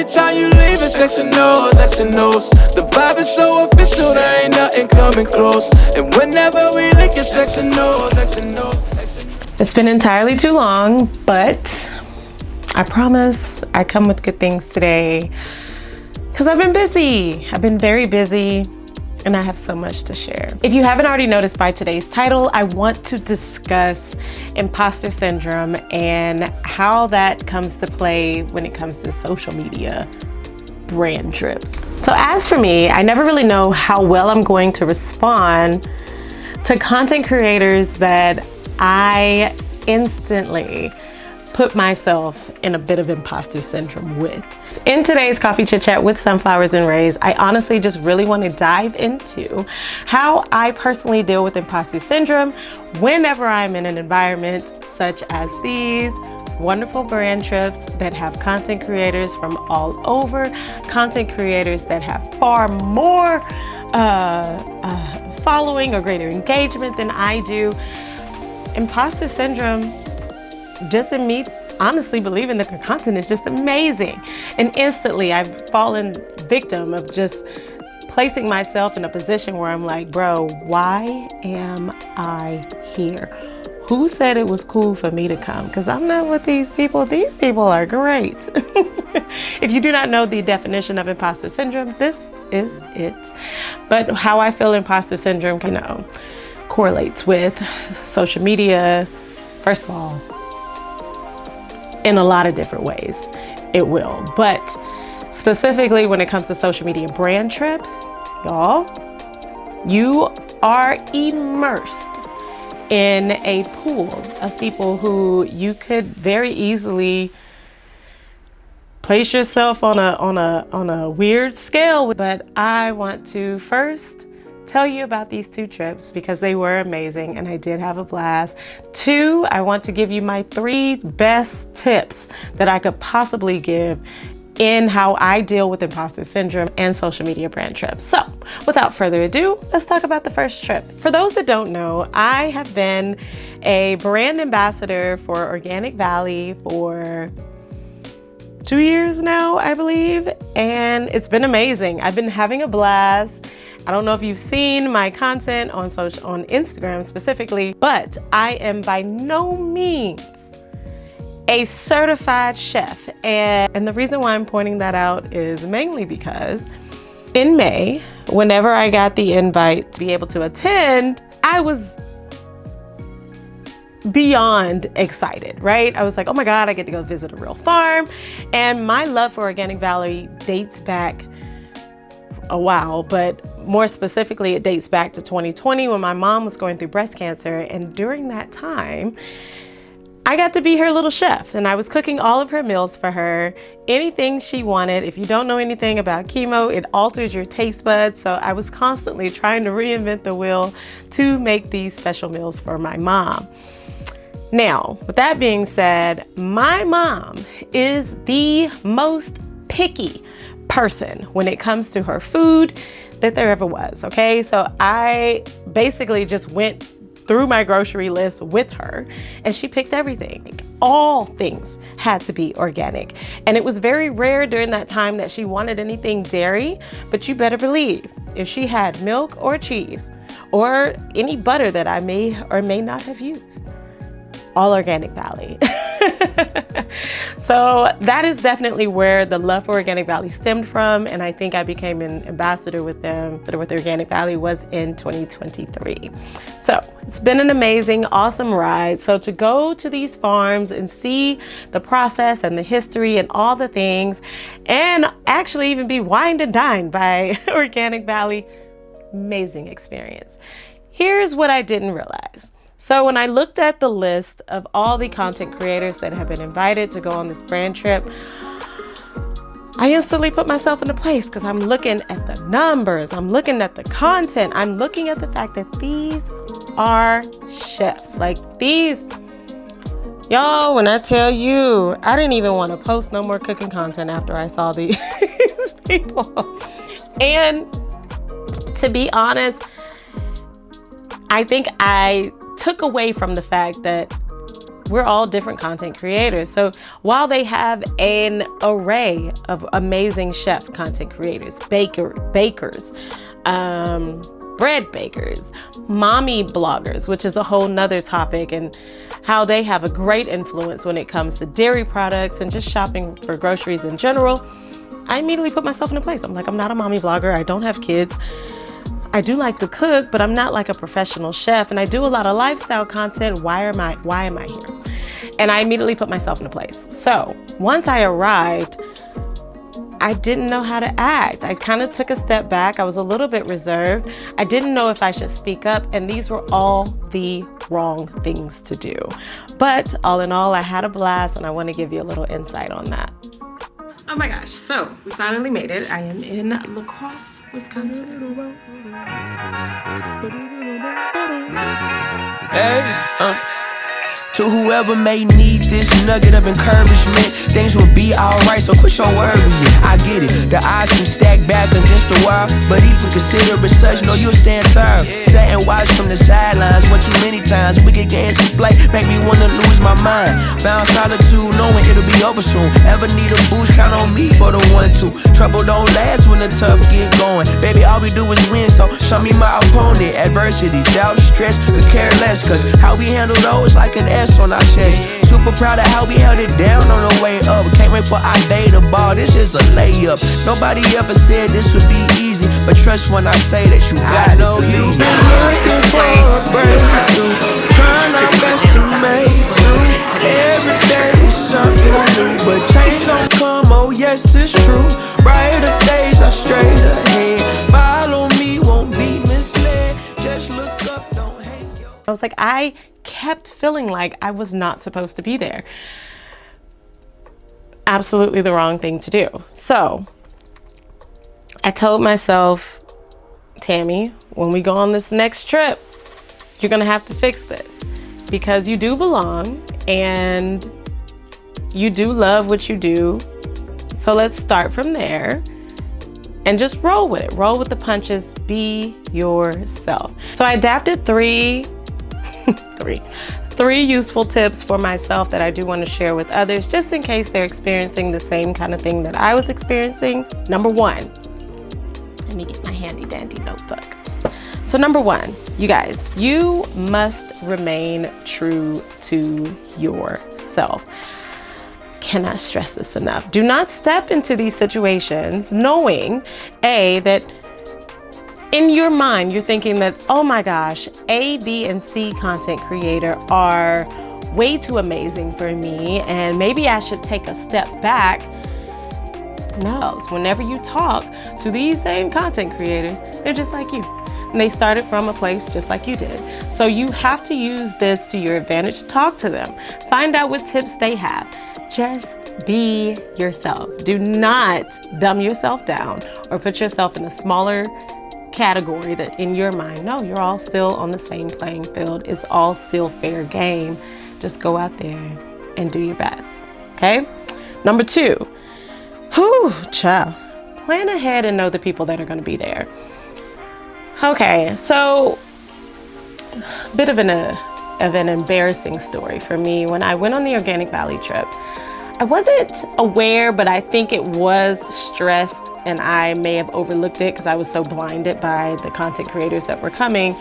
every time you leave, it's X and O's, X and O's. The vibe is so official, there ain't nothing coming close. And whenever we link, it's X and O's, X and O's. It's been entirely too long, but I promise I come with good things today because I've been busy. I've been very busy and I have so much to share. If you haven't already noticed by today's title, I want to discuss imposter syndrome and how that comes to play when it comes to social media brand trips. So as for me, I never really know how well I'm going to respond to content creators that I instantly put myself in a bit of imposter syndrome with. In today's Coffee Chit Chat with Sunflowers and Rays, I honestly just really want to dive into how I personally deal with imposter syndrome whenever I'm in an environment such as these wonderful brand trips that have content creators from all over, content creators that have far more following or greater engagement than I do. Imposter syndrome just in me honestly believing that their content is just amazing. And instantly I've fallen victim of just placing myself in a position where I'm like, bro, why am I here? Who said it was cool for me to come? Because I'm not with these people. These people are great. If you do not know the definition of imposter syndrome, this is it. But how I feel imposter syndrome, correlates with social media. First of all, in a lot of different ways, it will. But specifically when it comes to social media brand trips, y'all, you are immersed in a pool of people who you could very easily place yourself on a weird scale. But I want to first tell you about these two trips because they were amazing and I did have a blast. Two, I want to give you my 3 best tips that I could possibly give in how I deal with imposter syndrome and social media brand trips. So without further ado, let's talk about the first trip. For those that don't know, I have been a brand ambassador for Organic Valley for 2 years now, I believe, and it's been amazing. I've been having a blast. I don't know if you've seen my content on Instagram specifically, but I am by no means a certified chef. And the reason why I'm pointing that out is mainly because in May, whenever I got the invite to be able to attend, I was beyond excited, right? I was like, oh my God, I get to go visit a real farm. And my love for Organic Valley dates back a while, but more specifically, it dates back to 2020 when my mom was going through breast cancer. And during that time, I got to be her little chef and I was cooking all of her meals for her, anything she wanted. If you don't know anything about chemo, it alters your taste buds. So I was constantly trying to reinvent the wheel to make these special meals for my mom. Now, with that being said, my mom is the most picky person when it comes to her food that there ever was, okay? So I basically just went through my grocery list with her and she picked everything. All things had to be organic. And it was very rare during that time that she wanted anything dairy, but you better believe if she had milk or cheese or any butter that I may or may not have used, all Organic Valley. So that is definitely where the love for Organic Valley stemmed from. And I think I became an ambassador with them, with Organic Valley was in 2023. So it's been an amazing, awesome ride. So to go to these farms and see the process and the history and all the things, and actually even be wined and dined by Organic Valley, amazing experience. Here's what I didn't realize. So when I looked at the list of all the content creators that have been invited to go on this brand trip, I instantly put myself into place because I'm looking at the numbers, I'm looking at the content, I'm looking at the fact that these are chefs. Like these, y'all, when I tell you, I didn't even want to post no more cooking content after I saw these people. And to be honest, I think I took away from the fact that we're all different content creators. So while they have an array of amazing chef content creators, bakers, bread bakers, mommy bloggers, which is a whole nother topic, and how they have a great influence when it comes to dairy products and just shopping for groceries in general, I immediately put myself in a place. I'm like, I'm not a mommy blogger. I don't have kids. I do like to cook, but I'm not like a professional chef, and I do a lot of lifestyle content. Why am I here? And I immediately put myself in a place. So once I arrived, I didn't know how to act. I kind of took a step back. I was a little bit reserved. I didn't know if I should speak up, and these were all the wrong things to do. But all in all, I had a blast, and I want to give you a little insight on that. Oh my gosh, so we finally made it. I am in Lacrosse, Wisconsin. Hey, to whoever may need this nugget of encouragement, things will be alright, so quit your worrying. I get it, the odds seem stacked back against the wall, but even consider it such, know you'll stand tall. Sat and watched from the sidelines one too many times. Wicked games to play make me wanna lose my mind. Found solitude knowing it'll be over soon. Ever need a boost, count on me for the 1-2. Trouble don't last when the tough get going. Baby, all we do is win, so show me my opponent. Adversity, doubt, stress, could care less, cause how we handle those like an S on our chest. Super proud of how we held it down on the way up. Can't wait for our day to ball, this is a layup. Nobody ever said this would be easy, but trust when I say that you got to believe. Looking for a breakthrough, trying our best to make it through. Every day is something new, but change don't come, oh yes it's true. Brighter days are straight ahead. Follow me, won't be misled. Just look up, don't hang your... I was like, I kept feeling like I was not supposed to be there. Absolutely the wrong thing to do. So I told myself, Tammy, when we go on this next trip, you're gonna have to fix this, because you do belong and you do love what you do. So let's start from there and just roll with it. Roll with the punches, be yourself. So I adapted three useful tips for myself that I do want to share with others, just in case they're experiencing the same kind of thing that I was experiencing. Number one, let me get my handy dandy notebook. So number one, you guys, you must remain true to yourself. Cannot stress this enough. Do not step into these situations knowing, that in your mind, you're thinking that, oh my gosh, A, B, and C content creator are way too amazing for me, and maybe I should take a step back. No, whenever you talk to these same content creators, they're just like you. And they started from a place just like you did. So you have to use this to your advantage. Talk to them. Find out what tips they have. Just be yourself. Do not dumb yourself down or put yourself in a smaller category that in your mind, no, you're all still on the same playing field. It's all still fair game. Just go out there and do your best. Okay? Number two, child. Plan ahead and know the people that are going to be there. Okay, so a bit of an embarrassing story for me. When I went on the Organic Valley trip, I wasn't aware, but I think it was stressed, and I may have overlooked it because I was so blinded by the content creators that were coming.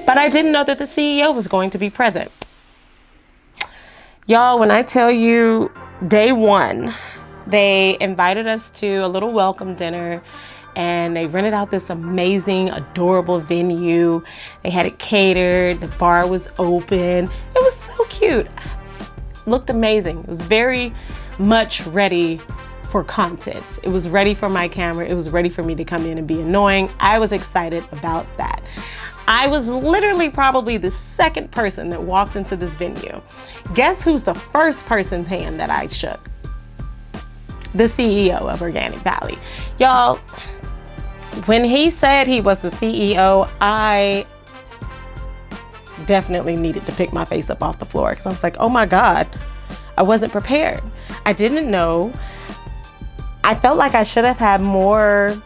But I didn't know that the CEO was going to be present. Y'all, when I tell you, day one, they invited us to a little welcome dinner, and they rented out this amazing, adorable venue. They had it catered, the bar was open. It was so cute. Looked amazing. It was very much ready for content. It was ready for my camera. It was ready for me to come in and be annoying. I was excited about that. I was literally probably the second person that walked into this venue. Guess who's the first person's hand that I shook? The CEO of Organic Valley. Y'all, when he said he was the CEO, I definitely needed to pick my face up off the floor, because I was like, oh my God, I wasn't prepared. I didn't know. I felt like I should have had more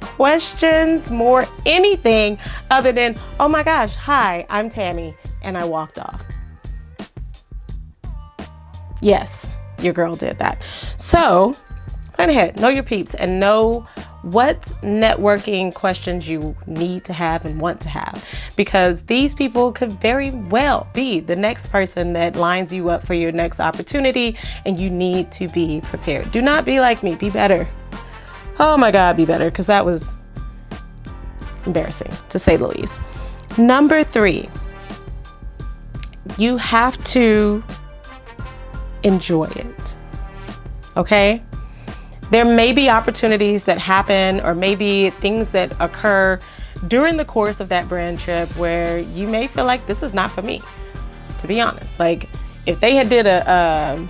questions, more anything other than, oh my gosh, hi, I'm Tammy, and I walked off. Yes, your girl did that. So plan ahead, know your peeps, and know what networking questions you need to have and want to have, because these people could very well be the next person that lines you up for your next opportunity, and you need to be prepared. Do not be like me, be better. Oh my God, be better, because that was embarrassing to say the least. Number 3, you have to enjoy it, okay? There may be opportunities that happen, or maybe things that occur during the course of that brand trip where you may feel like this is not for me, to be honest. Like if they had did a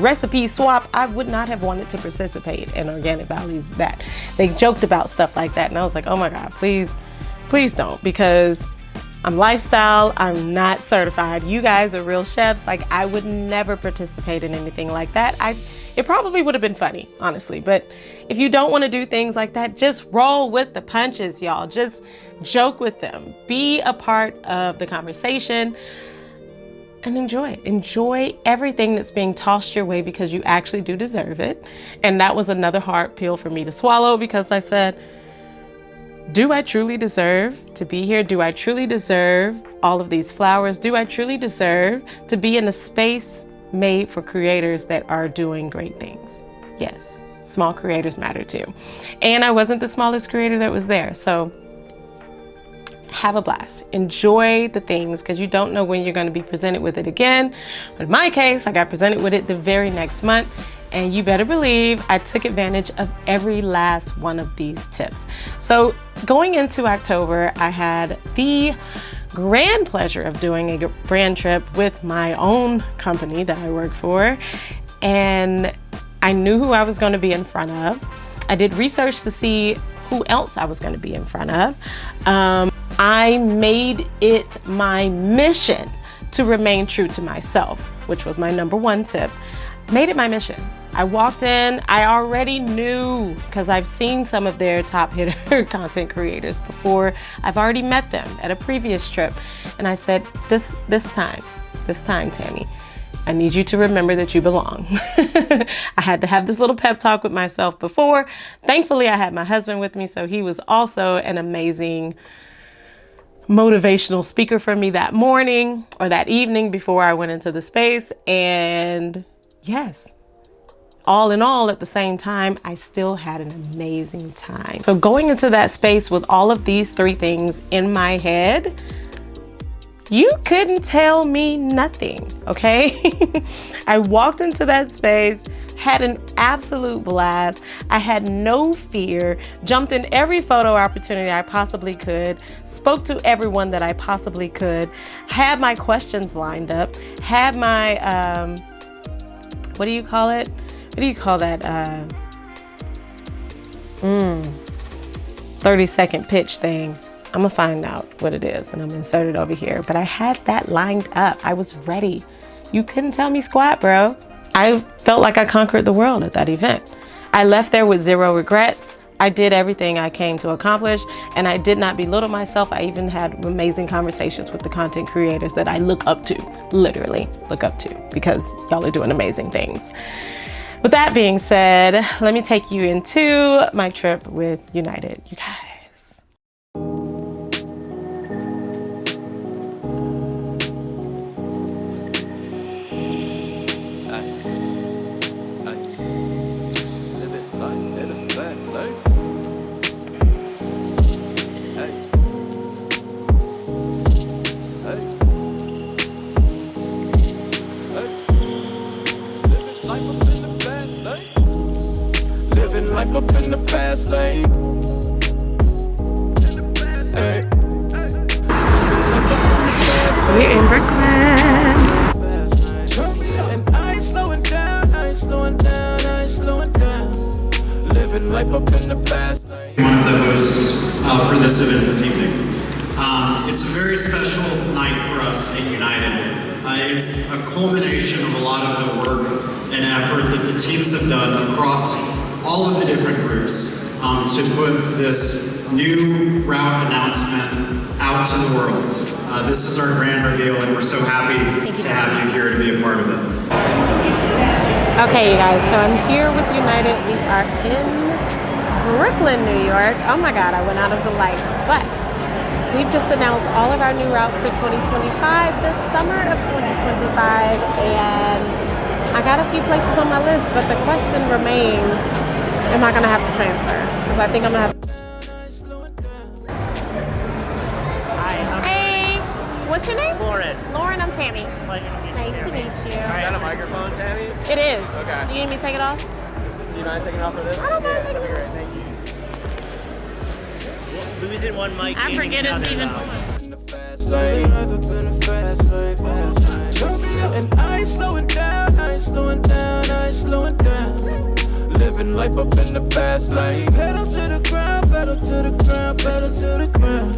recipe swap, I would not have wanted to participate in Organic Valley's that. They joked about stuff like that, and I was like, oh my God, please don't, because I'm lifestyle, I'm not certified. You guys are real chefs. Like I would never participate in anything like that. It probably would have been funny, honestly, but if you don't want to do things like that, just roll with the punches, y'all. Just joke with them. Be a part of the conversation and enjoy it. Enjoy everything that's being tossed your way, because you actually do deserve it. And that was another hard pill for me to swallow, because I said, do I truly deserve to be here? Do I truly deserve all of these flowers? Do I truly deserve to be in a space made for creators that are doing great things? Yes, small creators matter too. And I wasn't the smallest creator that was there. So have a blast. Enjoy the things, because you don't know when you're going to be presented with it again. But in my case, I got presented with it the very next month. And you better believe I took advantage of every last one of these tips. So going into October, I had the grand pleasure of doing a brand trip with my own company that I work for. And I knew who I was going to be in front of. I did research to see who else I was going to be in front of. I made it my mission to remain true to myself, which was my number 1 tip. Made it my mission. I walked in, I already knew, because I've seen some of their top hitter content creators before. I've already met them at a previous trip. And I said, this time, Tammy, I need you to remember that you belong. I had to have this little pep talk with myself before. Thankfully, I had my husband with me, so he was also an amazing motivational speaker for me that morning or that evening before I went into the space. And yes, all in all, at the same time, I still had an amazing time. So going into that space with all of these 3 things in my head, you couldn't tell me nothing, okay? I walked into that space, had an absolute blast. I had no fear, jumped in every photo opportunity I possibly could, spoke to everyone that I possibly could, had my questions lined up, had my, what do you call it? What do you call that? 30-second pitch thing. I'm gonna find out what it is and I'm gonna insert it over here. But I had that lined up. I was ready. You couldn't tell me squat, bro. I felt like I conquered the world at that event. I left there with 0 regrets. I did everything I came to accomplish, and I did not belittle myself. I even had amazing conversations with the content creators that I look up to, literally look up to, because y'all are doing amazing things. With that being said, let me take you into my trip with United, you guys. Living life up in the fast lane. Hey. We're in Brooklyn. And I ain't slowing down, I ain't slowing down, I ain't slowing down. Living life up in the fast lane. One of the hosts for this event this evening. It's a very special night for us at United. It's a culmination of a lot of the work and effort that the teams have done across all of the different groups to put this new route announcement out to the world. This is our grand reveal, and we're so happy to have you here to be a part of it. Okay, you guys, so I'm here with United. We are in Brooklyn, New York. Oh my God, I went out of the light. But we've just announced all of our new routes for 2025, this summer of 2025, and I got a few places on my list, but the question remains, am I gonna have to transfer? Because I think I'm gonna have. Hey, what's your name? Lauren. Lauren, I'm Tammy. Nice to meet you. All right. Is that a microphone, Tammy? It is. Okay. Do you need me to take it off? Do you mind taking it off for this? I don't mind That'd taking be it great. Thank you. Losing one mic. I forget it's even on. And I ain't slowing down, I ain't slowing down, I ain't slowing down. Living life up in the fast lane. Pedal to the ground, pedal to the ground, pedal to the ground.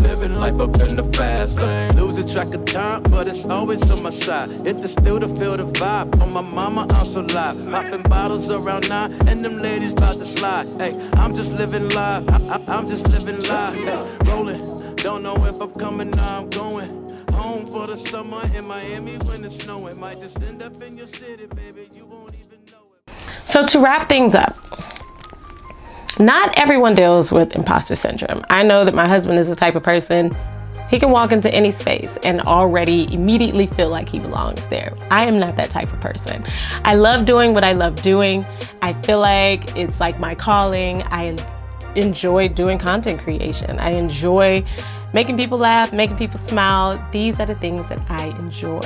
Living life up in the fast lane. Losing track of time, but it's always on my side. Hit the still to feel the vibe. On my mama, I'm so live. Popping bottles around 9, and them ladies about to slide. Hey, I'm just living live. I'm just living live. Hey, rolling. Don't know if I'm coming or I'm going. Home for the summer in Miami when it's snowing. Might just end up in your city, baby. You won't even know it. So to wrap things up, not everyone deals with imposter syndrome. I know that my husband is the type of person, he can walk into any space and already immediately feel like he belongs there. I am not that type of person. I love doing what I love doing. I feel like it's like my calling. I enjoy doing content creation. I enjoy making people laugh, making people smile. These are the things that I enjoy.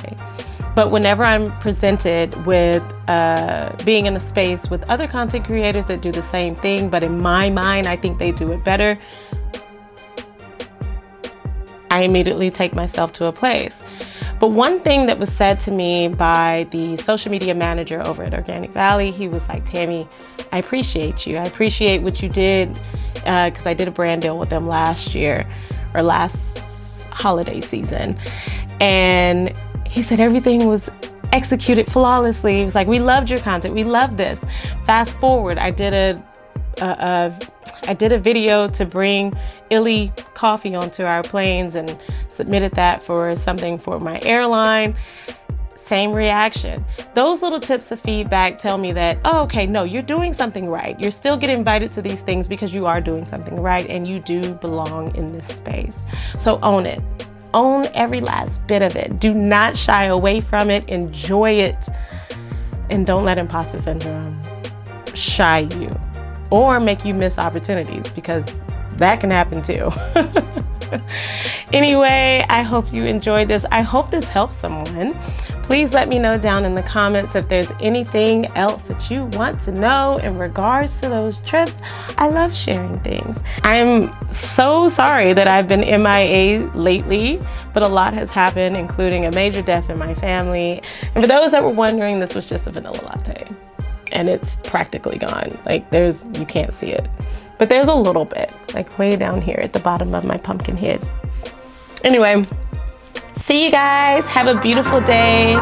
But whenever I'm presented with being in a space with other content creators that do the same thing, but in my mind, I think they do it better, I immediately take myself to a place. But one thing that was said to me by the social media manager over at Organic Valley, he was like, Tammy, I appreciate you. I appreciate what you did, because I did a brand deal with them last year, or last holiday season. And he said everything was executed flawlessly. He was like, we loved your content. We loved this. Fast forward, I did a video to bring Illy coffee onto our planes and submitted that for something for my airline. Same reaction. Those little tips of feedback tell me that, oh, okay, no, you're doing something right. You're still getting invited to these things because you are doing something right and you do belong in this space. So own it. Own every last bit of it. Do not shy away from it. Enjoy it. And don't let imposter syndrome shy you or make you miss opportunities, because that can happen too. Anyway, I hope you enjoyed this. I hope this helps someone. Please let me know down in the comments if there's anything else that you want to know in regards to those trips. I love sharing things. I'm so sorry that I've been MIA lately, but a lot has happened, including a major death in my family. And for those that were wondering, this was just a vanilla latte. And it's practically gone. Like you can't see it. But there's a little bit, like way down here at the bottom of my pumpkin head. Anyway, see you guys. Have a beautiful day.